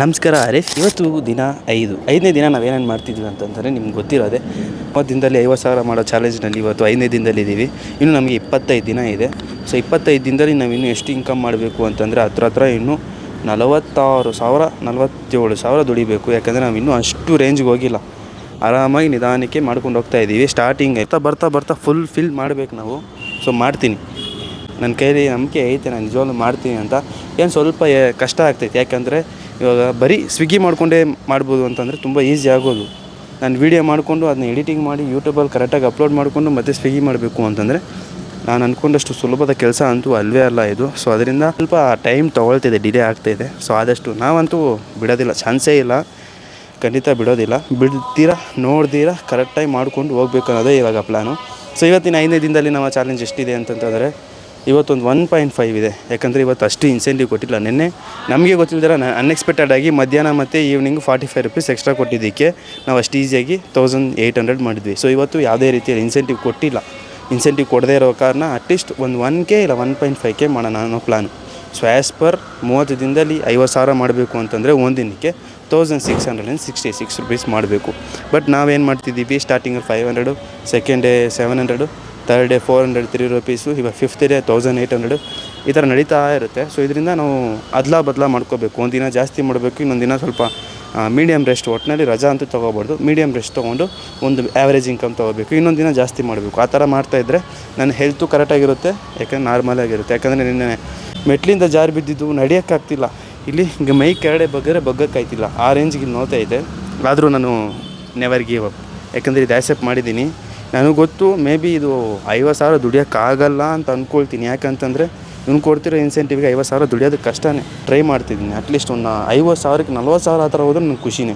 ನಮಸ್ಕಾರ ಆರಿಫ್. ಇವತ್ತು ದಿನ 5ನೇ ದಿನ ನಾವೇನೇನು ಮಾಡ್ತಿದ್ವಿ ಅಂತಂದರೆ ನಿಮ್ಗೆ ಗೊತ್ತಿರೋದೆ. 30 ದಿನದಲ್ಲಿ 50,000 ಮಾಡೋ ಚಾಲೆಂಜ್ನಲ್ಲಿ ಇವತ್ತು 5ನೇ ದಿನದಲ್ಲಿದ್ದೀವಿ. ಇನ್ನು ನಮಗೆ 25 ದಿನ ಇದೆ. ಸೊ 25 ದಿನದಲ್ಲಿ ನಾವು ಇನ್ನೂ ಎಷ್ಟು ಇನ್ಕಮ್ ಮಾಡಬೇಕು ಅಂತಂದರೆ ಹತ್ರ ಇನ್ನೂ 46,000 47,000 ದುಡಿಬೇಕು. ಯಾಕಂದರೆ ನಾವು ಇನ್ನೂ ಅಷ್ಟು ರೇಂಜ್ಗೆ ಹೋಗಿಲ್ಲ. ಆರಾಮಾಗಿ ನಿಧಾನಕ್ಕೆ ಮಾಡ್ಕೊಂಡು ಹೋಗ್ತಾಯಿದ್ದೀವಿ. ಸ್ಟಾರ್ಟಿಂಗ್ ಬರ್ತಾ ಫುಲ್ ಫಿಲ್ ಮಾಡಬೇಕು ನಾವು. ಸೊ ಮಾಡ್ತೀನಿ, ನನ್ನ ಕೈಲಿ ನಂಬಿಕೆ ಐತೆ, ನಾನು ನಿಜವಾಗ್ಲೂ ಮಾಡ್ತೀನಿ ಅಂತ. ಏನು ಸ್ವಲ್ಪ ಕಷ್ಟ ಆಗ್ತೈತೆ, ಯಾಕಂದರೆ ಇವಾಗ ಬರೀ ಸ್ವಿಗ್ಗಿ ಮಾಡಿಕೊಂಡೇ ಮಾಡ್ಬೋದು ಅಂತಂದರೆ ತುಂಬ ಈಸಿ ಆಗೋದು. ನಾನು ವೀಡಿಯೋ ಮಾಡಿಕೊಂಡು ಅದನ್ನ ಎಡಿಟಿಂಗ್ ಮಾಡಿ ಯೂಟ್ಯೂಬಲ್ಲಿ ಕರೆಕ್ಟಾಗಿ ಅಪ್ಲೋಡ್ ಮಾಡಿಕೊಂಡು ಮತ್ತೆ ಸ್ವಿಗ್ಗಿ ಮಾಡಬೇಕು ಅಂತಂದರೆ ನಾನು ಅಂದ್ಕೊಂಡಷ್ಟು ಸುಲಭದ ಕೆಲಸ ಅಂತೂ ಅಲ್ಲವೇ ಅಲ್ಲ ಇದು. ಸೊ ಅದರಿಂದ ಸ್ವಲ್ಪ ಟೈಮ್ ತೊಗೊಳ್ತಿದೆ, ಡಿಲೇ ಆಗ್ತಾಯಿದೆ. ಸೊ ಆದಷ್ಟು ನಾವಂತೂ ಬಿಡೋದಿಲ್ಲ, ಚಾನ್ಸೇ ಇಲ್ಲ, ಖಂಡಿತ ಬಿಡೋದಿಲ್ಲ. ನೋಡ್ದಿರಾ ಕರೆಕ್ಟಾಗಿ ಮಾಡ್ಕೊಂಡು ಹೋಗ್ಬೇಕು ಅನ್ನೋದೇ ಇವಾಗ ಪ್ಲ್ಯಾನು. ಸೊ ಇವತ್ತಿನ 5ನೇ ದಿನದಲ್ಲಿ ನಮ್ಮ ಚಾಲೆಂಜ್ ಎಷ್ಟಿದೆ ಅಂತಂತಂದರೆ ಇವತ್ತೊಂದು 1.5 ಇದೆ. ಯಾಕಂದರೆ ಇವತ್ತು ಅಷ್ಟು ಇನ್ಸೆಂಟಿವ್ ಕೊಟ್ಟಿಲ್ಲ. ನಿನ್ನೆ ನಮಗೆ ಗೊತ್ತಿಲ್ಲದಿರ ಅನ್ಎಕ್ಸ್ಪೆಕ್ಟೆಡಾಗಿ ಮಧ್ಯಾಹ್ನ ಮತ್ತು ಈವ್ನಿಂಗ್ 45 ರೂಪೀಸ್ ಎಕ್ಸ್ಟ್ರಾ ಕೊಟ್ಟಿದ್ದಕ್ಕೆ ನಾವು ಅಷ್ಟು ಈಸಿಯಾಗಿ 1800 ಮಾಡಿದ್ವಿ. ಸೊ ಇವತ್ತು ಯಾವುದೇ ರೀತಿಯಲ್ಲಿ ಇನ್ಸೆಂಟಿವ್ ಕೊಟ್ಟಿಲ್ಲ. ಇನ್ಸೆಂಟಿವ್ ಕೊಡದೇ ಇರೋ ಕಾರಣ ಅಟ್ಲೀಸ್ಟ್ ಒಂದು 1K ಇಲ್ಲ 1.5K ಮಾಡೋಣ ಅನ್ನೋ ಪ್ಲಾನು. ಸೊ ಆ್ಯಸ್ ಪರ್ 30 ದಿನದಲ್ಲಿ 50,000 ಮಾಡಬೇಕು ಅಂತಂದರೆ ಒಂದು ದಿನಕ್ಕೆ 1666 ರೂಪೀಸ್ ಮಾಡಬೇಕು. ಬಟ್ ನಾವೇನು ಮಾಡ್ತಿದ್ದೀವಿ, ಸ್ಟಾರ್ಟಿಂಗಲ್ಲಿ 500, second day 700, third day 400, 3 rupees, ಇವಾಗ 5th ಡೇ 1800 ಈ ಥರ ನಡೀತಾ ಇರುತ್ತೆ. ಸೊ ಇದರಿಂದ ನಾವು ಬದಲ ಮಾಡ್ಕೋಬೇಕು. ಒಂದು ದಿನ ಜಾಸ್ತಿ ಮಾಡಬೇಕು, ಇನ್ನೊಂದು ದಿನ ಸ್ವಲ್ಪ ಮೀಡಿಯಮ್ ರೆಸ್ಟ್. ಒಟ್ಟಿನಲ್ಲಿ ರಜಾ ಅಂತೂ ತೊಗೋಬಾರ್ದು, ಮೀಡಿಯಮ್ ರೆಸ್ಟ್ ತೊಗೊಂಡು ಒಂದು ಆ್ಯಾವ್ರೇಜ್ ಇನ್ಕಮ್ ತೊಗೋಬೇಕು. ಇನ್ನೊಂದು ದಿನ ಜಾಸ್ತಿ ಮಾಡಬೇಕು. ಆ ಥರ ಮಾಡ್ತಾಯಿದ್ರೆ ನನ್ನ ಹೆಲ್ತು ಕರೆಕ್ಟಾಗಿರುತ್ತೆ, ಯಾಕಂದರೆ ನಾರ್ಮಲಾಗಿರುತ್ತೆ. ಯಾಕಂದರೆ ನಿನ್ನೆ ಮೆಟ್ಲಿಂದ ಜಾರಿ ಬಿದ್ದಿದ್ದು ನಡೆಯೋಕ್ಕಾಗ್ತಿಲ್ಲ. ಇಲ್ಲಿ ಈಗ ಮೈ ಕೆರಡೆ ಬಗ್ಗಕ್ಕಾಯ್ತಿಲ್ಲ, ಆ ರೇಂಜಿಗೆ ನೋಡ್ತಾ ಇದೆ. ಆದರೂ ನಾನು ನೆವರ್ ಗಿವ್ ಅಪ್, ಯಾಕಂದರೆ ಇದು ಆ್ಯಸೆಪ್ಟ್ ಮಾಡಿದ್ದೀನಿ. ನನಗೆ ಗೊತ್ತು, ಮೇ ಬಿ ಇದು 50,000 ದುಡಿಯೋಕ್ಕಾಗಲ್ಲ ಅಂತ ಅಂದ್ಕೊಳ್ತೀನಿ. ಯಾಕಂತಂದರೆ ಇವ್ನು ಕೊಡ್ತಿರೋ ಇನ್ಸೆಂಟಿವ್ಗೆ 50,000 ದುಡಿಯೋದಕ್ಕೆ ಕಷ್ಟನೇ. ಟ್ರೈ ಮಾಡ್ತಿದ್ದೀನಿ. ಅಟ್ಲೀಸ್ಟ್ ಒಂದು 50,000ಕ್ಕೆ 40,000 ಆ ಥರ ಹೋದ್ರೆ ನನಗೆ ಖುಷಿನೇ.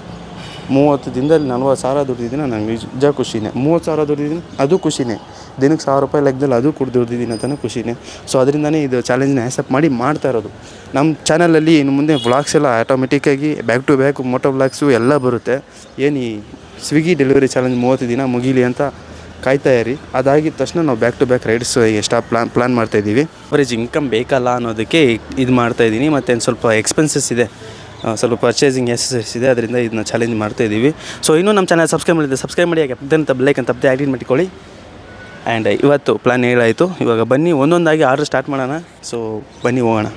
30 ದಿನದಲ್ಲಿ 40,000 ದುಡಿದಿದ್ದೀನಿ, ನನಗೆ ನಿಜ ಖುಷಿನೇ. 30,000 ದುಡಿದಿದ್ದೀನಿ, ಅದು ಖುಷಿನೇ. ದಿನಕ್ಕೆ 1,000 ರೂಪಾಯಿ ಲೆಕ್ಕದಲ್ಲಿ ಅದು ಕೂಡ ದುಡಿದಿದ್ದೀನಿ ಅಂತಲೂ ಖುಷಿನೇ. ಸೊ ಅದರಿಂದನೇ ಇದು ಚಾಲೆಂಜ್ನ ಆ್ಯಸೆಪ್ಟ್ ಮಾಡಿ ಮಾಡ್ತಾ ಇರೋದು. ನಮ್ಮ ಚಾನಲಲ್ಲಿ ಇನ್ನು ಮುಂದೆ ವ್ಲಾಗ್ಸ್ ಎಲ್ಲ ಆಟೋಮೆಟಿಕ್ಕಾಗಿ back to back moto vlogs ಎಲ್ಲ ಬರುತ್ತೆ. ಏನು ಈ ಸ್ವಿಗ್ಗಿ ಡೆಲಿವರಿ ಚಾಲೆಂಜ್ 30 ದಿನ ಮುಗೀಲಿ ಅಂತ ಕಾಯ್ತಾ ಇರಿ. ಅದಾಗಿದ್ದ ತಕ್ಷಣ ನಾವು ಬ್ಯಾಕ್ ಟು ಬ್ಯಾಕ್ ರೈಡ್ಸ್ ಎಷ್ಟು ಪ್ಲಾನ್ ಮಾಡ್ತಾಯಿದ್ದೀವಿ. ಅವರೇಜ್ ಇನ್ಕಮ್ ಬೇಕಲ್ಲ ಅನ್ನೋದಕ್ಕೆ ಇದು ಮಾಡ್ತಾಯಿದ್ದೀನಿ. ಮತ್ತು ಸ್ವಲ್ಪ ಎಕ್ಸ್ಪೆನ್ಸಸ್ ಇದೆ, ಸ್ವಲ್ಪ ಪರ್ಚೇಸಿಂಗ್ ಎಕ್ಸಸೈಸ್ ಇದೆ, ಅದರಿಂದ ಇದನ್ನ ಚಾಲೆಂಜ್ ಮಾಡ್ತಾಯಿದ್ದೀವಿ. ಸೊ ಇನ್ನೂ ನಮ್ಮ ಚಾನಲ್ ಸಬ್ಸ್ಕ್ರೈಬ್ ಮಾಡಿ, ಪಕ್ಕದಂತ ಬೆಲ್ಲೈಕನ್ ತಪ್ಪದೆ ಆ್ಯಕ್ಟಿವೇಟ್ ಮಾಡ್ಕೊಳ್ಳಿ. ಆ್ಯಂಡ್ ಇವತ್ತು ಪ್ಲಾನ್ ಹೇಳಾಯಿತು. ಇವಾಗ ಬನ್ನಿ ಒಂದೊಂದಾಗಿ ಆರ್ಡ್ರ್ ಸ್ಟಾರ್ಟ್ ಮಾಡೋಣ. ಸೊ ಬನ್ನಿ ಹೋಗೋಣ.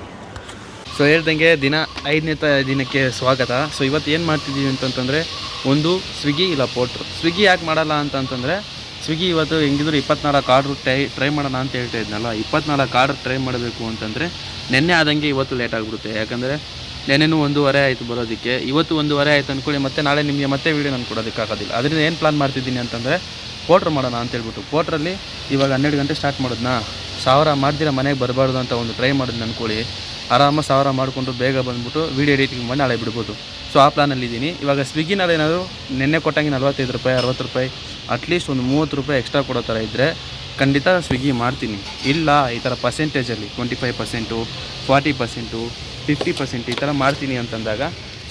ಸೊ ಹೇಳ್ದಂಗೆ ದಿನ 5ನೇ ದಿನಕ್ಕೆ ಸ್ವಾಗತ. ಸೊ ಇವತ್ತು ಏನು ಮಾಡ್ತಿದ್ದೀವಿ ಅಂತಂತಂದರೆ, ಒಂದು ಸ್ವಿಗ್ಗಿ ಇಲ್ಲ ಪೋಟ್ರು. ಸ್ವಿಗ್ಗಿ ಯಾಕೆ ಮಾಡಲ್ಲ ಅಂತಂತಂದರೆ, ಸ್ವಿಗ್ಗಿ ಇವತ್ತು ಹೆಂಗಿದ್ರು 24 ಆರ್ಡ್ರು ಟ್ರೈ ಮಾಡೋಣ ಅಂತ ಹೇಳ್ತಾ ಇದ್ನಲ್ಲ. 24 ಆರ್ಡ್ರ್ ಟ್ರೈ ಮಾಡಬೇಕು ಅಂತಂದರೆ ನೆನ್ನೆ ಆದಂಗೆ ಇವತ್ತು ಲೇಟ್ ಆಗಿಬಿಡುತ್ತೆ. ಯಾಕಂದರೆ ನೆನ್ನೆನೂ 1:30 ಆಯಿತು ಬರೋದಕ್ಕೆ, ಇವತ್ತು 1:30 ಆಯಿತು ಅಂದ್ಕೊಳ್ಳಿ. ಮತ್ತೆ ನಾಳೆ ನಿಮಗೆ ಮತ್ತೆ ವೀಡಿಯೋ ನಾನು ಕೊಡೋದಕ್ಕಾಗೋದಿಲ್ಲ. ಅದರಿಂದ ಏನು ಪ್ಲಾನ್ ಮಾಡ್ತಿದ್ದೀನಿ ಅಂತಂದರೆ, ಪೋಟ್ರ್ ಮಾಡೋಣ ಅಂತೇಳ್ಬಿಟ್ಟು. ಪೋಟ್ರಲ್ಲಿ ಇವಾಗ 12 ಗಂಟೆ ಸ್ಟಾರ್ಟ್ ಮಾಡೋದನ್ನ 1000 ಮಾಡ್ದಿರ ಮನೆಗೆ ಬರಬಾರ್ದು ಅಂತ ಒಂದು ಟ್ರೈ ಮಾಡೋದು ಅಂದ್ಕೊಳ್ಳಿ. ಆರಾಮಾಗಿ 1000 ಮಾಡಿಕೊಂಡು ಬೇಗ ಬಂದುಬಿಟ್ಟು ವೀಡಿಯೋ ಎಡಿಟಿಂಗ್ ಮಾಡಿ ನಾಳೆ ಬಿಡ್ಬೋದು. ಸೊ ಆ ಪ್ಲಾನಲ್ಲಿದ್ದೀನಿ. ಇವಾಗ ಸ್ವಿಗ್ಗಿನಲ್ಲಿ ಏನಾದರೂ ನೆನ್ನೆ ಕೊಟ್ಟಂಗೆ 45 ರೂಪಾಯಿ 60 ರೂಪಾಯಿ ಅಟ್ಲೀಸ್ಟ್ ಒಂದು 30 ರೂಪಾಯಿ ಎಕ್ಸ್ಟ್ರಾ ಕೊಡೋ ಥರ ಇದ್ದರೆ ಖಂಡಿತ ಸ್ವಿಗ್ಗಿ ಮಾಡ್ತೀನಿ. ಇಲ್ಲ ಈ ಥರ ಪರ್ಸೆಂಟೇಜಲ್ಲಿ 25%, 40%, 50% ಈ ಥರ ಮಾಡ್ತೀನಿ ಅಂತಂದಾಗ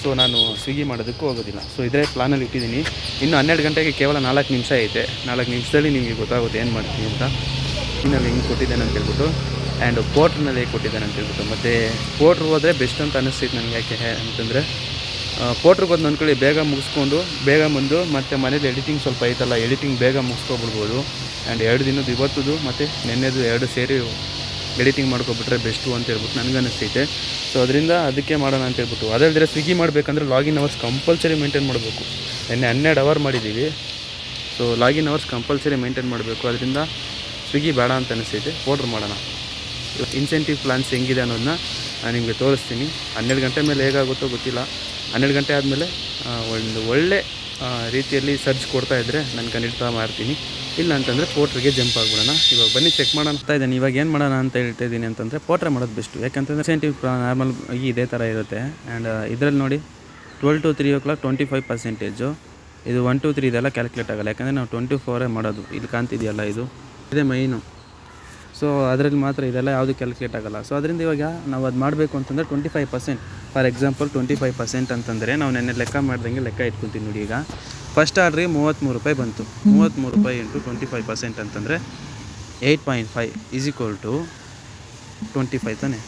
ಸೊ ನಾನು ಸ್ವಿಗ್ಗಿ ಮಾಡೋದಕ್ಕೂ ಹೋಗೋದಿಲ್ಲ. ಸೊ ಇದೇ ಪ್ಲಾನಲ್ಲಿ ಇಟ್ಟಿದ್ದೀನಿ. ಇನ್ನು 12 ಗಂಟೆಗೆ ಕೇವಲ 4 ನಿಮಿಷ ಐತೆ. 4 ನಿಮಿಷದಲ್ಲಿ ನಿಮಗೆ ಗೊತ್ತಾಗುತ್ತೆ ಏನು ಮಾಡ್ತೀನಿ ಅಂತ. ಇನ್ನಲ್ಲಿ ಹೆಂಗೆ ಕೊಟ್ಟಿದ್ದೇನೆ ಅಂತ ಹೇಳ್ಬಿಟ್ಟು, ಆ್ಯಂಡ್ ಪೋಟ್ರ್ನಲ್ಲಿ ಹೇಗೆ ಕೊಟ್ಟಿದ್ದಾನೆ ಅಂತ ಹೇಳ್ಬಿಟ್ಟು. ಮತ್ತು ಪೋಟ್ರ್ ಹೋದರೆ ಬೆಸ್ಟ್ ಅಂತ ಅನ್ನಿಸ್ತೈತೆ ನನಗೆ. ಯಾಕೆ ಅಂತಂದರೆ ಪೋಟ್ರಿಗೆ ಬಂದು ಅಂದ್ಕೊಳ್ಳಿ, ಬೇಗ ಮುಗಿಸ್ಕೊಂಡು ಬೇಗ ಬಂದು ಮತ್ತು ಮನೇಲಿ ಎಡಿಟಿಂಗ್ ಸ್ವಲ್ಪ ಐತಲ್ಲ, ಎಡಿಟಿಂಗ್ ಬೇಗ ಮುಗಿಸ್ಕೊಬಿಡ್ಬೋದು. ಆ್ಯಂಡ್ 2 ದಿನದ್ದು ಇವತ್ತದು ಮತ್ತು ನೆನ್ನೆದು 2 ಸೇರಿ ಎಡಿಟಿಂಗ್ ಮಾಡ್ಕೊಬಿಟ್ರೆ ಬೆಸ್ಟು ಅಂತ ಹೇಳ್ಬಿಟ್ಟು ನನಗೆ ಅನ್ನಿಸ್ತೈತೆ. ಸೊ ಅದರಿಂದ ಅದಕ್ಕೆ ಮಾಡೋಣ ಅಂತ ಹೇಳ್ಬಿಟ್ಟು. ಅದಲ್ಲದೆ ಸ್ವಿಗ್ಗಿ ಮಾಡಬೇಕಂದ್ರೆ ಲಾಗಿನ್ ಅವರ್ಸ್ ಕಂಪಲ್ಸರಿ ಮೇಂಟೈನ್ ಮಾಡಬೇಕು. ನೆನ್ನೆ 12 ಅವರ್ ಮಾಡಿದ್ದೀವಿ. So login hours compulsory maintain ಮಾಡಬೇಕು. ಅದರಿಂದ ಸ್ವಿಗ್ಗಿ ಬೇಡ ಅಂತ ಅನ್ನಿಸ್ತೈತೆ, ಪೋಟ್ರ್ ಮಾಡೋಣ. ಇನ್ಸೆಂಟಿವ್ ಪ್ಲಾನ್ಸ್ ಹೆಂಗಿದೆ ಅನ್ನೋದನ್ನ ನಾನು ನಿಮಗೆ ತೋರಿಸ್ತೀನಿ. 12 ಗಂಟೆ ಮೇಲೆ ಹೇಗಾಗುತ್ತೋ ಗೊತ್ತಿಲ್ಲ. 12 ಗಂಟೆ ಆದಮೇಲೆ ಒಂದು ಒಳ್ಳೆ ರೀತಿಯಲ್ಲಿ ಸರ್ಚ್ ಕೊಡ್ತಾಯಿದ್ರೆ ನಾನು ಖಂಡಿತ ಮಾಡ್ತೀನಿ. ಇಲ್ಲ ಅಂತಂದರೆ ಪೋಟ್ರಿಗೆ ಜಂಪ್ ಆಗಿಬಿಡೋಣ. ಇವಾಗ ಬನ್ನಿ ಚೆಕ್ ಮಾಡೋಣ ಅಂತ ಇದ್ದೀನಿ. ಇವಾಗ ಏನು ಮಾಡೋಣ ಅಂತ ಹೇಳ್ತಾ ಇದ್ದೀನಿ ಅಂತಂದರೆ, ಪೋಟ್ರೆ ಮಾಡೋದು ಬೆಸ್ಟು. ಯಾಕಂತಂದರೆ ಇನ್ಸೆಂಟಿವ್ ನಾರ್ಮಲ್ ಆಗಿ ಇದೇ ಥರ ಇರುತ್ತೆ. ಆ್ಯಂಡ್ ಇದರಲ್ಲಿ ನೋಡಿ 12 to 3 o'clock 25%, ಇದು 1 to 3 ಇದೆಲ್ಲ ಕ್ಯಾಲ್ಕುಲೇಟ್ ಆಗೋಲ್ಲ. ಯಾಕಂದರೆ ನಾವು 24 ಮಾಡೋದು. ಇಲ್ಲಿ ಕಾಣ್ತಿದೆಯಲ್ಲ, ಇದೇ ಮೈನು. ಸೊ ಅದರಲ್ಲಿ ಮಾತ್ರ ಇದೆಲ್ಲ ಯಾವುದು ಕ್ಯಾಲ್ಕುಲೇಟ್ ಆಗೋಲ್ಲ. ಸೊ ಅದರಿಂದ ಇವಾಗ ನಾವು ಅದು ಮಾಡಬೇಕು ಅಂತಂದರೆ 25%, ಫಾರ್ ಎಕ್ಸಾಂಪಲ್ 25% ಅಂತಂದರೆ ನಾವು ನೆನ್ನೆ ಲೆಕ್ಕ ಮಾಡ್ದಂಗೆ ಲೆಕ್ಕ ಇಟ್ಕೊತೀವಿ ನೋಡಿ. ಈಗ ಫಸ್ಟ್ ಆರ್ಡ್ರಿಗೆ 33 ರೂಪಾಯಿ ಬಂತು. 33 ರೂಪಾಯಿ ಇಂಟು 25% ಅಂತಂದರೆ 8.5 = 25 ತಾನೆ.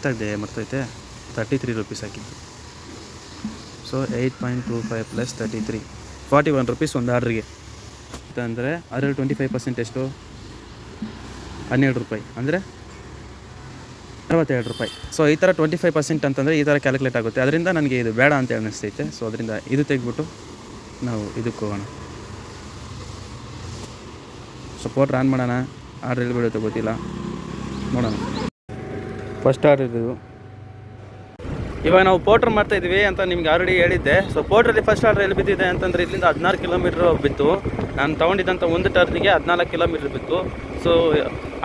ಎಷ್ಟಾಗಿದೆ ಮರ್ತೈತೆ 33 ರೂಪೀಸ್ ಹಾಕಿದ್ದು. ಸೊ 8.25 ಪ್ಲಸ್ 33 41 ರೂಪೀಸ್ ಒಂದು ಆರ್ಡ್ರಿಗೆ ಅಂದರೆ ಅದರಲ್ಲಿ 25% ಎಷ್ಟು 12 ರೂಪಾಯಿ ಅಂದರೆ 62 ರೂಪಾಯಿ. ಸೊ ಈ ಥರ 25% ಅಂತಂದರೆ ಈ ಥರ ಕ್ಯಾಲ್ಕುಲೇಟ್ ಆಗುತ್ತೆ. ಅದರಿಂದ ನನಗೆ ಇದು ಬೇಡ ಅಂತ ಅನ್ನಿಸ್ತೈತೆ. ಸೊ ಅದರಿಂದ ಇದು ತೆಗೆದ್ಬಿಟ್ಟು ನಾವು ಇದಕ್ಕೆ ಹೋಗೋಣ. ಸೊ ಪೋಟ್ರ್ ಆನ್ ಮಾಡೋಣ. ಆರ್ಡ್ರ್ ಎಲ್ಲಿ ಬೀಳುತ್ತೆ ಗೊತ್ತಿಲ್ಲ, ನೋಡೋಣ. ಫಸ್ಟ್ ಆರ್ಡ್ರ್ ಇದು. ಇವಾಗ ನಾವು ಪೋಟ್ರ್ ಮಾಡ್ತಾಯಿದ್ವಿ ಅಂತ ನಿಮ್ಗೆ ಆಲ್ರೆಡಿ ಹೇಳಿದ್ದೆ. ಸೊ ಪೋಟ್ರಲ್ಲಿ ಫಸ್ಟ್ ಆರ್ಡ್ರ್ ಎಲ್ಲಿ ಬಿದ್ದಿದೆ ಅಂತಂದರೆ ಇಲ್ಲಿಂದ 16 ಕಿಲೋಮೀಟ್ರ್ ಬಿತ್ತು. ನಾನು ತೊಗೊಂಡಿದ್ದಂಥ ಒಂದು ಟರ್ನಿಗೆ 14 ಕಿಲೋಮೀಟ್ರ್ ಬಿತ್ತು. ಸೊ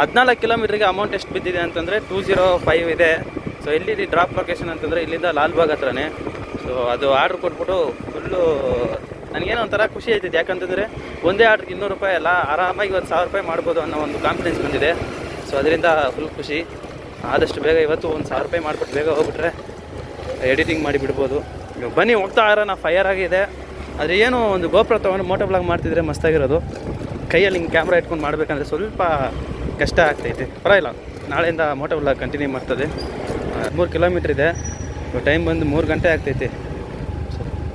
14 ಕಿಲೋಮೀಟ್ರಿಗೆ ಅಮೌಂಟ್ ಎಷ್ಟು ಬಿದ್ದಿದೆ ಅಂತಂದರೆ 205 ಇದೆ. ಸೊ ಎಲ್ಲಿ ಡ್ರಾಪ್ ಲೊಕೇಶನ್ ಅಂತಂದರೆ ಇಲ್ಲಿಂದ ಲಾಲ್ಬಾಗ್ ಹತ್ರನೇ. ಸೊ ಅದು ಆರ್ಡ್ರ್ ಕೊಟ್ಬಿಟ್ಟು ಫುಲ್ಲು ನನಗೇನೋ ಒಂಥರ ಖುಷಿ ಆಯ್ತಿದೆ. ಯಾಕಂತಂದರೆ ಒಂದೇ ಆರ್ಡ್ರಿಗೆ 200 ರೂಪಾಯಿ ಅಲ್ಲ, ಆರಾಮಾಗಿ 1000 ರೂಪಾಯಿ ಮಾಡ್ಬೋದು ಅನ್ನೋ ಒಂದು ಕಾನ್ಫಿಡೆನ್ಸ್ ಬಂದಿದೆ. ಸೊ ಅದರಿಂದ ಫುಲ್ ಖುಷಿ. ಆದಷ್ಟು ಬೇಗ ಇವತ್ತು 1000 ರೂಪಾಯಿ ಮಾಡಿಬಿಟ್ಟು ಬೇಗ ಹೋಗ್ಬಿಟ್ರೆ ಎಡಿಟಿಂಗ್ ಮಾಡಿ ಬಿಡ್ಬೋದು. ಇವಾಗ ಬನ್ನಿ ಹೋಗ್ತಾ ಇರೋಣ. ಫೈರ್ ಆಗಿದೆ. ಆದರೆ ಏನು ಒಂದು ಗೋಪುರ ತೊಗೊಂಡು ಮೋಟೋ ಬ್ಲಾಗ್ ಮಾಡ್ತಿದ್ರೆ ಮಸ್ತಾಗಿರೋದು. ಕೈಯಲ್ಲಿ ಹಿಂಗೆ ಕ್ಯಾಮ್ರಾ ಇಟ್ಕೊಂಡು ಮಾಡಬೇಕಂದ್ರೆ ಸ್ವಲ್ಪ ಕಷ್ಟ ಆಗ್ತೈತೆ. ಪರವಾಗಿಲ್ಲ, ನಾಳೆಯಿಂದ ಮೋಟೋ ಬ್ಲಾಗ್ ಕಂಟಿನ್ಯೂ ಮಾಡ್ತದೆ. 3 ಕಿಲೋಮೀಟ್ರ್ ಇದೆ. ಟೈಮ್ ಬಂದು 3 ಗಂಟೆ ಆಗ್ತೈತೆ.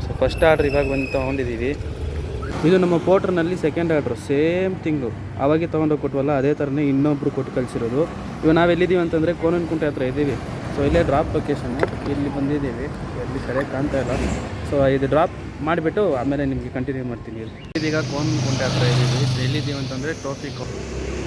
ಸೊ ಫಸ್ಟ್ ಆರ್ಡ್ರ್ ಇವಾಗ ಬಂದು ತೊಗೊಂಡಿದ್ದೀವಿ. ಇದು ನಮ್ಮ ಪೋಟ್ರ್ನಲ್ಲಿ ಸೆಕೆಂಡ್ ಆರ್ಡ್ರು, ಸೇಮ್ ತಿಂಗು ಆವಾಗೆ ತೊಗೊಂಡೋಗಿ ಕೊಟ್ವಲ್ಲ ಅದೇ ಥರನೇ ಇನ್ನೊಬ್ಬರು ಕೊಟ್ಟು ಕಳಿಸಿರೋದು. ಇವಾಗ ನಾವು ಎಲ್ಲಿದ್ದೀವಿ ಅಂತಂದರೆ ಕೋನನಕುಂಟೆ ಹತ್ರ ಇದ್ದೀವಿ. ಸೊ ಇಲ್ಲೇ ಡ್ರಾಪ್ ಲೊಕೇಶನ್ನು, ಇಲ್ಲಿ ಬಂದಿದ್ದೀವಿ. ಎಲ್ಲಿ ಸರಿಯಾಗಿ ಕಾಣ್ತಾ ಇಲ್ಲ. ಸೊ ಇದು ಡ್ರಾಪ್ ಮಾಡಿಬಿಟ್ಟು ಆಮೇಲೆ ನಿಮಗೆ ಕಂಟಿನ್ಯೂ ಮಾಡ್ತೀನಿ. ಇದೀಗ ಕೋನನಕುಂಟೆ ಹತ್ರ ಇದ್ದೀವಿ. ಎಲ್ಲಿದ್ದೀವಿ ಅಂತಂದರೆ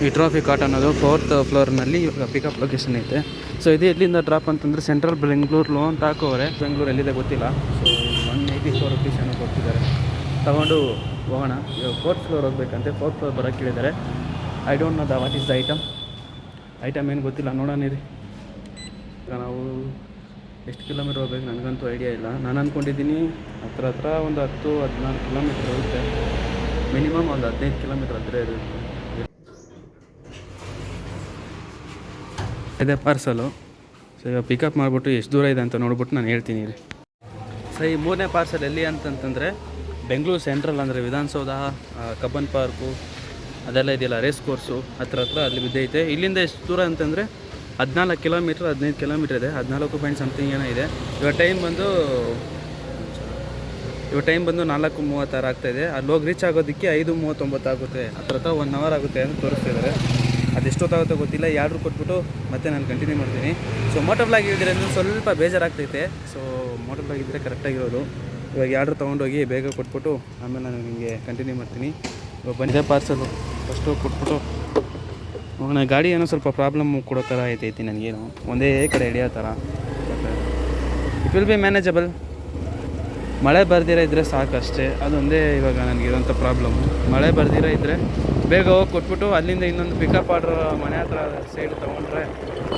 ಈ ಟ್ರಾಫಿಕ್ ಆಟ್ ಅನ್ನೋದು 4th ಫ್ಲೋರ್ನಲ್ಲಿ ಇವಾಗ ಪಿಕಪ್ ಲೊಕೇಶನ್ ಐತೆ. ಸೊ ಇದು ಎಲ್ಲಿಂದ ಡ್ರಾಪ್ ಅಂತಂದರೆ ಸೆಂಟ್ರಲ್ ಬೆಂಗಳೂರು ಲೋನ್ ಹಾಕೋರೆ. ಬೆಂಗಳೂರು ಎಲ್ಲಿದೆ ಗೊತ್ತಿಲ್ಲ. ಸೊ 184 ರೂಪೀಸ್ ಏನೋ ಕೊಡ್ತಿದ್ದಾರೆ. ತಗೊಂಡು ಹೋಗೋಣ. ಇವಾಗ 4th ಫ್ಲೋರ್ ಹೋಗ್ಬೇಕಂತೆ. 4th ಫ್ಲೋರ್ ಬರೋಕ್ಕೆ ಹೇಳಿದ್ದಾರೆ. I don't know what is the item ಏನು ಗೊತ್ತಿಲ್ಲ. ನೋಡೋಣ ರೀ. ಈಗ ನಾವು ಎಷ್ಟು ಕಿಲೋಮೀಟ್ರ್ ಹೋಗ್ಬೇಕು ನನಗಂತೂ ಐಡಿಯಾ ಇಲ್ಲ. ನಾನು ಅಂದ್ಕೊಂಡಿದ್ದೀನಿ ಹತ್ರ ಒಂದು 10-14 ಕಿಲೋಮೀಟ್ರ್ ಹೋಗುತ್ತೆ. ಮಿನಿಮಮ್ ಒಂದು 15 ಕಿಲೋಮೀಟ್ರ್ ಹತ್ತಿರ ಇರುತ್ತೆ. ಇದೆ ಪಾರ್ಸಲು. ಸೊ ಇವಾಗ ಪಿಕಪ್ ಮಾಡಿಬಿಟ್ಟು ಎಷ್ಟು ದೂರ ಇದೆ ಅಂತ ನೋಡ್ಬಿಟ್ಟು ನಾನು ಹೇಳ್ತೀನಿ ರೀ. ಸೊ ಈ 3ನೇ ಪಾರ್ಸಲ್ ಎಲ್ಲಿ ಅಂತಂತಂದರೆ ಬೆಂಗಳೂರು ಸೆಂಟ್ರಲ್, ಅಂದರೆ ವಿಧಾನಸೌಧ, ಕಬ್ಬನ್ ಪಾರ್ಕು ಅದೆಲ್ಲ ಇದೆಯಲ್ಲ, ರೇಸ್ ಕೋರ್ಸು ಹತ್ರ ಅಲ್ಲಿ ಬಿದ್ದೈತೆ. ಇಲ್ಲಿಂದ ಎಷ್ಟು ದೂರ ಅಂತಂದರೆ 14 ಕಿಲೋಮೀಟ್ರ್ 15 ಕಿಲೋಮೀಟ್ರ್ ಇದೆ. 14 ಪಾಯಿಂಟ್ ಸಮಥಿಂಗ್ ಏನೋ ಇದೆ. ಇವಾಗ ಟೈಮ್ ಬಂದು 4:36 ಆಗ್ತಾಯಿದೆ. ಅಲ್ಲಿ ಹೋಗಿ ರೀಚ್ ಆಗೋದಕ್ಕೆ 5:39 ಆಗುತ್ತೆ. ಹತ್ರ 1 ಅವರ್ ಆಗುತ್ತೆ ಅಂತ ತೋರಿಸ್ತಿದ್ದಾರೆ. ಅದೆಷ್ಟೊತ್ತಾಗುತ್ತೋ ಗೊತ್ತಿಲ್ಲ. ಯಾರ್ಡ್ರು ಕೊಟ್ಬಿಟ್ಟು ಮತ್ತೆ ನಾನು ಕಂಟಿನ್ಯೂ ಮಾಡ್ತೀನಿ. ಸೊ ಮೋಟೋ ಬ್ಲಾಗ್ ಇದ್ದರೆ ಸ್ವಲ್ಪ ಬೇಜಾರಾಗ್ತೈತೆ. ಸೊ ಮೋಟೋ ಬ್ಲಾಗ್ ಇದ್ದರೆ ಕರೆಕ್ಟಾಗಿರೋದು. ಇವಾಗ ಯಾರ್ಡ್ರು ತೊಗೊಂಡೋಗಿ ಬೇಗ ಕೊಟ್ಬಿಟ್ಟು ಆಮೇಲೆ ನಾನು ನಿಮಗೆ ಕಂಟಿನ್ಯೂ ಮಾಡ್ತೀನಿ. ಇವಾಗ ಬಂದಿದೆ ಪಾರ್ಸಲು. ಫಸ್ಟು ಕೊಟ್ಬಿಟ್ಟು ಹೋಗೋಣ. ಗಾಡಿ ಏನೋ ಸ್ವಲ್ಪ ಪ್ರಾಬ್ಲಮ್ ಕೊಡೋ ಥರ ಐತೈತಿ ನನಗೇನು, ಒಂದೇ ಕಡೆ ಹಿಡಿಯೋ ಥರ. It will be manageable. ಮಳೆ ಬರ್ದಿರ ಇದ್ದರೆ ಸಾಕಷ್ಟೇ, ಅದೊಂದೇ ಇವಾಗ ನನಗಿರೋಂಥ ಪ್ರಾಬ್ಲಮ್ಮು. ಮಳೆ ಬರ್ದಿರ ಇದ್ದರೆ ಬೇಗ ಹೋಗಿ ಕೊಟ್ಬಿಟ್ಟು ಅಲ್ಲಿಂದ ಇನ್ನೊಂದು ಪಿಕಪ್ ಆರ್ಡ್ರ್ ಮನೆ ಹತ್ರ ಸೈಡ್ ತೊಗೊಂಡ್ರೆ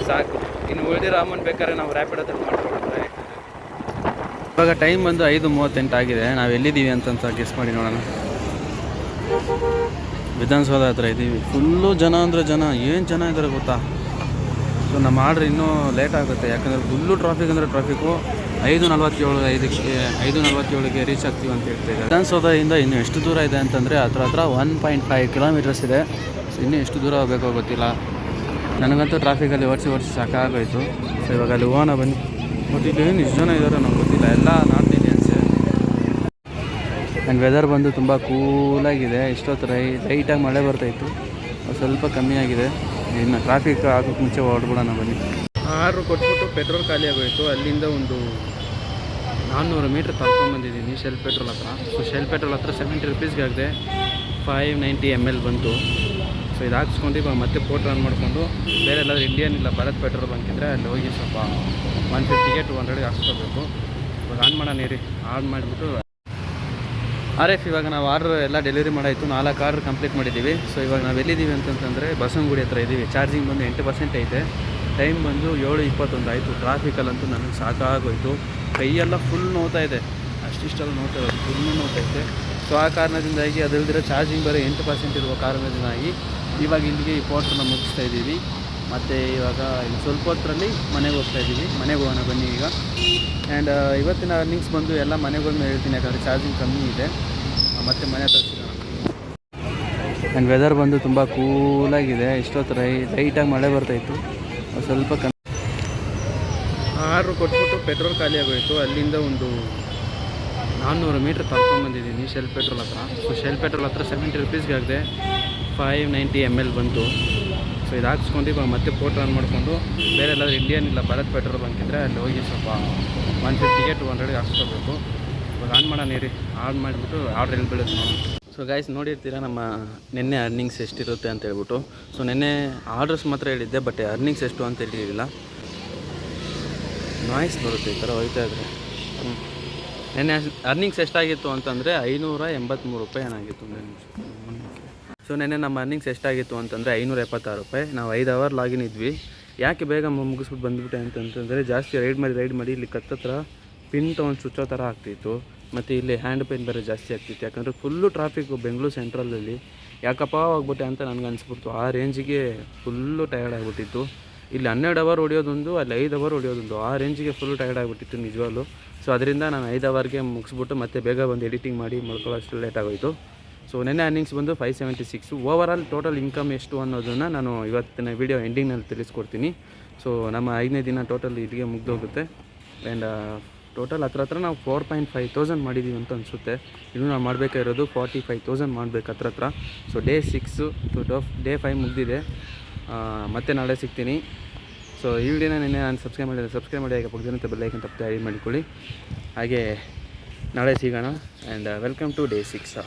ಸಾಕು. ಇನ್ನು ಉಳಿದಿರೋ ಅಮೌಂಟ್ ಬೇಕಾದ್ರೆ ನಾವು ರ್ಯಾಪಿಡೋದಲ್ಲಿ ಮಾಡ್ಕೊಳ್ತಾರೆ. ಇವಾಗ ಟೈಮ್ ಬಂದು 5:38 ಆಗಿದೆ. ನಾವು ಎಲ್ಲಿದ್ದೀವಿ ಅಂತ ಗೆಸ್ ಮಾಡಿ ನೋಡೋಣ. ವಿಧಾನಸೌಧ ಹತ್ರ ಇದ್ದೀವಿ. ಫುಲ್ಲು ಜನ ಅಂದರೆ ಜನ, ಏನು ಜನ ಇದ್ದಾರೆ ಗೊತ್ತಾ. ಸೊ ನಮ್ಮ ಆರ್ಡ್ರ್ ಇನ್ನೂ ಲೇಟ್ ಆಗುತ್ತೆ. ಯಾಕಂದರೆ ಫುಲ್ಲು ಟ್ರಾಫಿಕ್ ಅಂದರೆ ಟ್ರಾಫಿಕ್ಕು. 5:47ಗೆ ರೀಚ್ ಆಗ್ತೀವಿ ಅಂತ ಹೇಳ್ತಿದ್ದಾರೆ. ವಿಧಾನಸೌಧದಿಂದ ಇನ್ನೂ ಎಷ್ಟು ದೂರ ಇದೆ ಅಂತಂದರೆ ಹತ್ರ 1.5 ಕಿಲೋಮೀಟರ್ಸ್ ಇದೆ. ಸೊ ಇನ್ನೂ ಎಷ್ಟು ದೂರ ಹೋಗಬೇಕೋ ಗೊತ್ತಿಲ್ಲ. ನನಗಂತೂ ಟ್ರಾಫಿಕಲ್ಲಿ ಓಡಿಸಿ ಸಾಕಾಗೋಯಿತು. ಸೊ ಇವಾಗ ಅಲ್ಲಿ ಹೋಗೋಣ ಬನ್ನಿ. ಮತ್ತು ಇಲ್ಲಿ ಏನು ಇಷ್ಟು ಜನ ಇದ್ದಾರೋ ನಮ್ಗೆ ಗೊತ್ತಿಲ್ಲ. ಎಲ್ಲ ನಾರ್ತ್ ಇಂಡಿಯನ್ಸೇ. ಆ್ಯಂಡ್ ವೆದರ್ ಬಂದು ತುಂಬ ಕೂಲಾಗಿದೆ. ಇಷ್ಟೊತ್ತು ಲೈಟಾಗಿ ಮಳೆ ಬರ್ತಾಯಿತ್ತು, ಸ್ವಲ್ಪ ಕಮ್ಮಿ ಆಗಿದೆ. ಇನ್ನು ಟ್ರಾಫಿಕ್ ಆಗೋಕ್ಕೆ ಮುಂಚೆ ಹೊರಡ್ಬಿಡೋಣ ಬನ್ನಿ. ಆರ್ಡ್ರ್ ಕೊಟ್ಬಿಟ್ಟು ಪೆಟ್ರೋಲ್ ಖಾಲಿ ಆಗೋಯಿತು. ಅಲ್ಲಿಂದ ಒಂದು 400 ಮೀಟ್ರ್ ತರ್ಕೊಂಬಂದಿದ್ದೀನಿ ಶೆಲ್ ಪೆಟ್ರೋಲ್ ಹತ್ರ. ಸೊ ಶೆಲ್ ಪೆಟ್ರೋಲ್ ಹತ್ರ 70 ರೂಪೀಸ್ಗೆ ಆಗಿದೆ. 590 ml ಬಂತು. ಸೊ ಇದು ಹಾಕ್ಸ್ಕೊಂಡು ಇವಾಗ ಮತ್ತೆ ಪೋಟ್ ಆನ್ ಮಾಡಿಕೊಂಡು ಬೇರೆ ಎಲ್ಲಾದರೂ ಇಂಡಿಯನ್ ಇಲ್ಲ ಭಾರತ್ ಪೆಟ್ರೋಲ್ ಬಂಕ್ ಇದ್ದರೆ ಅಲ್ಲಿ ಹೋಗಿ ಸ್ವಲ್ಪ 150ಗೆ 200ಗೆ ಹಾಕ್ಸ್ಕೋಬೇಕು. ಇವಾಗ ಆನ್ ಮಾಡೋಣ ನೀರಿ. ಆನ್ ಮಾಡಿಬಿಟ್ಟು RF ಇವಾಗ ನಾವು ಆರ್ಡ್ರ್ ಎಲ್ಲ ಡೆಲಿವರಿ ಮಾಡಾಯಿತು. 4 ಆರ್ಡ್ರ್ ಕಂಪ್ಲೀಟ್ ಮಾಡಿದ್ದೀವಿ. ಸೊ ಇವಾಗ ನಾವು ಎಲ್ಲಿದ್ದೀವಿ ಅಂತಂತಂದರೆ ಬಸವನಗುಡಿ ಹತ್ರ ಇದ್ದೀವಿ. ಚಾರ್ಜಿಂಗ್ ಬಂದು 8% ಐತೆ. ಟೈಮ್ ಬಂದು 7:21 ಆಯಿತು. ಟ್ರಾಫಿಕಲ್ಲಂತೂ ನನಗೆ ಸಾಕಾಗೋಯಿತು. ಕೈಯೆಲ್ಲ ಫುಲ್ ನೋವ್ತಾ ಇದೆ. ಅಷ್ಟಿಷ್ಟೆಲ್ಲ ನೋವ್ತಾ ಇರೋದು, ಫುಲ್ಲು ನೋವ್ತೈತೆ. ಸೊ ಆ ಕಾರಣದಿಂದಾಗಿ ಅದರಲ್ಲಿರೋ ಚಾರ್ಜಿಂಗ್ ಬರೀ 8% ಇರುವ ಕಾರಣದಿಂದಾಗಿ ಇವಾಗ ಇಲ್ಲಿಗೆ ಈ ಪೋಟ್ರನ್ನ ಮುಗಿಸ್ತಾ ಇದ್ದೀವಿ. ಮತ್ತು ಇವಾಗ ಇನ್ನು ಸ್ವಲ್ಪ ಹೊತ್ತರಲ್ಲಿ ಮನೆಗೆ ಹೋಗ್ತಾಯಿದ್ದೀವಿ. ಮನೆಗೆ ಹೋಗೋಣ ಬನ್ನಿ ಈಗ. ಆ್ಯಂಡ್ ಇವತ್ತಿನ ಅರ್ನಿಂಗ್ಸ್ ಬಂದು ಎಲ್ಲ ಮನೆಗೆ ಹೋದ್ಮೇಲೆ ಹೇಳ್ತೀನಿ. ಯಾಕಂದರೆ ಚಾರ್ಜಿಂಗ್ ಕಮ್ಮಿ ಇದೆ. ಮತ್ತು ಮನೆ ಹತ್ರ ಸಿಗೋಣ. ಆ್ಯಂಡ್ ವೆದರ್ ಬಂದು ತುಂಬ ಕೂಲಾಗಿದೆ. ಇಷ್ಟೊತ್ತು ಲೈಟಾಗಿ ಮಳೆ ಬರ್ತಾಯಿತ್ತು, ಸ್ವಲ್ಪ ಕಮ್ಮಿ. ಆರ್ಡ್ರ್ ಕೊಟ್ಬಿಟ್ಟು ಪೆಟ್ರೋಲ್ ಖಾಲಿ ಆಗೋಯಿತು. ಅಲ್ಲಿಂದ ಒಂದು 400 ಮೀಟ್ರ್ ತರ್ಕೊಂಬಂದಿದ್ದೀನಿ ಶೆಲ್ ಪೆಟ್ರೋಲ್ ಹತ್ರ. ಸೊ ಶೆಲ್ ಪೆಟ್ರೋಲ್ ಹತ್ರ 70 ರುಪೀಸ್ಗೆ ಆಗಿದೆ, 590 ml ಬಂತು. ಸೊ ಇದು ಹಾಕ್ಸ್ಕೊಂಡು ಇವಾಗ ಮತ್ತೆ ಫೋಟೋ ಆನ್ ಮಾಡಿಕೊಂಡು ಬೇರೆ ಎಲ್ಲಾದರೂ ಇಂಡಿಯನ್ ಇಲ್ಲ ಭಾರತ್ ಪೆಟ್ರೋಲ್ ಬಂಕ್ ಇದ್ದರೆ ಅಲ್ಲಿ ಹೋಗಿ ಸ್ವಲ್ಪ 150ಗೆ 200ಗೆ ಹಾಕ್ಸ್ಕೋಬೇಕು. ಇವಾಗ ಆನ್ ಮಾಡೋಣ ರೀ. ಆನ್ ಮಾಡಿಬಿಟ್ಟು ಆರ್ಡ್ರ್ ಎಲ್ಲಿ ಬೀಳುತ್ತೆ ನೋಡಿ. ಸೊ ಗೈಸ್ ನೋಡಿರ್ತೀರ ನಮ್ಮ ನಿನ್ನೆ ಅರ್ನಿಂಗ್ಸ್ ಎಷ್ಟಿರುತ್ತೆ ಅಂತ ಹೇಳ್ಬಿಟ್ಟು. ಸೊ ನಿನ್ನೆ ಆರ್ಡರ್ಸ್ ಮಾತ್ರ ಹೇಳಿದ್ದೆ, ಬಟ್ ಅರ್ನಿಂಗ್ಸ್ ಎಷ್ಟು ಅಂತ ಹೇಳಿರಲಿಲ್ಲ. ನಾಯ್ಸ್ ಬರುತ್ತೆ ಈ ಥರ ಹೋಯ್ತಾ ಇದ್ರೆ. ನೆನ್ನೆ ಅರ್ನಿಂಗ್ಸ್ ಎಷ್ಟಾಗಿತ್ತು ಅಂತಂದರೆ 583 ರೂಪಾಯಿ ಏನಾಗಿತ್ತು. ಸೊ ನೆನ್ನೆ ನಮ್ಮ ಅರ್ನಿಂಗ್ಸ್ ಎಷ್ಟಾಗಿತ್ತು ಅಂತಂದರೆ 576 ರೂಪಾಯಿ. ನಾವು 5 ಅವರ್ ಲಾಗಿನ್ ಇದ್ವಿ. ಯಾಕೆ ಬೇಗ ಮುಗಿಸ್ಬಿಟ್ಟು ಬಂದುಬಿಟ್ಟೆ ಅಂತಂತಂದರೆ ಜಾಸ್ತಿ ರೈಡ್ ಮಾಡಿ ಇಲ್ಲಿ ಕತ್ತತ್ರ ಪಿನ್ ತೊಗೊಂಡು ಚುಚ್ಚೋ ಥರ ಆಗ್ತಿತ್ತು. ಮತ್ತು ಇಲ್ಲಿ ಹ್ಯಾಂಡ್ ಪೇನ್ ಬೇರೆ ಜಾಸ್ತಿ ಆಗ್ತಿತ್ತು. ಯಾಕಂದರೆ ಫುಲ್ಲು ಟ್ರಾಫಿಕ್ಕು ಬೆಂಗಳೂರು ಸೆಂಟ್ರಲಲ್ಲಿ. ಯಾಕಪ್ಪ ಹೋಗ್ಬಿಟ್ಟೆ ಅಂತ ನನಗೆ ಅನಿಸ್ಬಿಡ್ತು. ಆ ರೇಂಜಿಗೆ ಫುಲ್ಲು ಟಯರ್ಡ್ ಆಗಿಬಿಟ್ಟಿತ್ತು. ಇಲ್ಲಿ 12 ಅವರ್ ಹೊಡಿಯೋದೊಂದು, ಅಲ್ಲಿ 5 ಅವರ್ ಹೊಡಿಯೋದೊಂದು, ಆ ರೇಂಜಿಗೆ ಫುಲ್ ಟಯರ್ಡ್ ಆಗಿಬಿಟ್ಟಿತ್ತು ನಿಜವಾಗ್ಲೂ. ಸೊ ಅದರಿಂದ ನಾನು 5 ಅವರ್ಗೆ ಮುಗಿಸ್ಬಿಟ್ಟು ಮತ್ತೆ ಬೇಗ ಬಂದು ಎಡಿಟಿಂಗ್ ಮಾಡಿ ಮಾಡ್ಕೊಳ್ಳೋಷ್ಟು ಲೇಟ್ ಆಗೋಯಿತು. ಸೊ ನೆನ್ನೆ ಅರ್ನಿಂಗ್ಸ್ ಬಂದು 576. ಓವರಾಲ್ ಟೋಟಲ್ ಇನ್ಕಮ್ ಎಷ್ಟು ಅನ್ನೋದನ್ನು ನಾನು ಇವತ್ತಿನ ವೀಡಿಯೋ ಎಂಡಿಂಗ್ನಲ್ಲಿ ತಿಳಿಸ್ಕೊಡ್ತೀನಿ. ಸೊ ನಮ್ಮ 5ನೇ ದಿನ ಟೋಟಲ್ ಇಲ್ಲಿಗೆ ಮುಗ್ದೋಗುತ್ತೆ. ಆ್ಯಂಡ್ ಟೋಟಲ್ ಹತ್ರ ನಾವು 4,500 ಮಾಡಿದ್ದೀವಿ ಅಂತ ಅನಿಸುತ್ತೆ. ಇನ್ನೂ ನಾವು ಮಾಡಬೇಕಾಗಿರೋದು 45,000 ಮಾಡಬೇಕು ಹತ್ರ. ಸೊ ಡೇ 6 ಡೇ 5 ಮುಗಿದಿದೆ. ಮತ್ತೆ ನಾಳೆ ಸಿಗ್ತೀನಿ. ಸೊ ಈ ವಿಡಿಯೋನ ನಿನ್ನೆ ನಾನು ಸಬ್ಸ್ಕ್ರೈಬ್ ಮಾಡಿ ಹಾಗೆ ಪಕ್ಕದಂತೆ ಬೆಲ್ಲೈಕನ್ ತಪ್ಪದೆ ಆ್ಯಡ್ ಮಾಡಿಕೊಳ್ಳಿ. ಹಾಗೆ ನಾಳೆ ಸಿಗೋಣ. And welcome to day 6.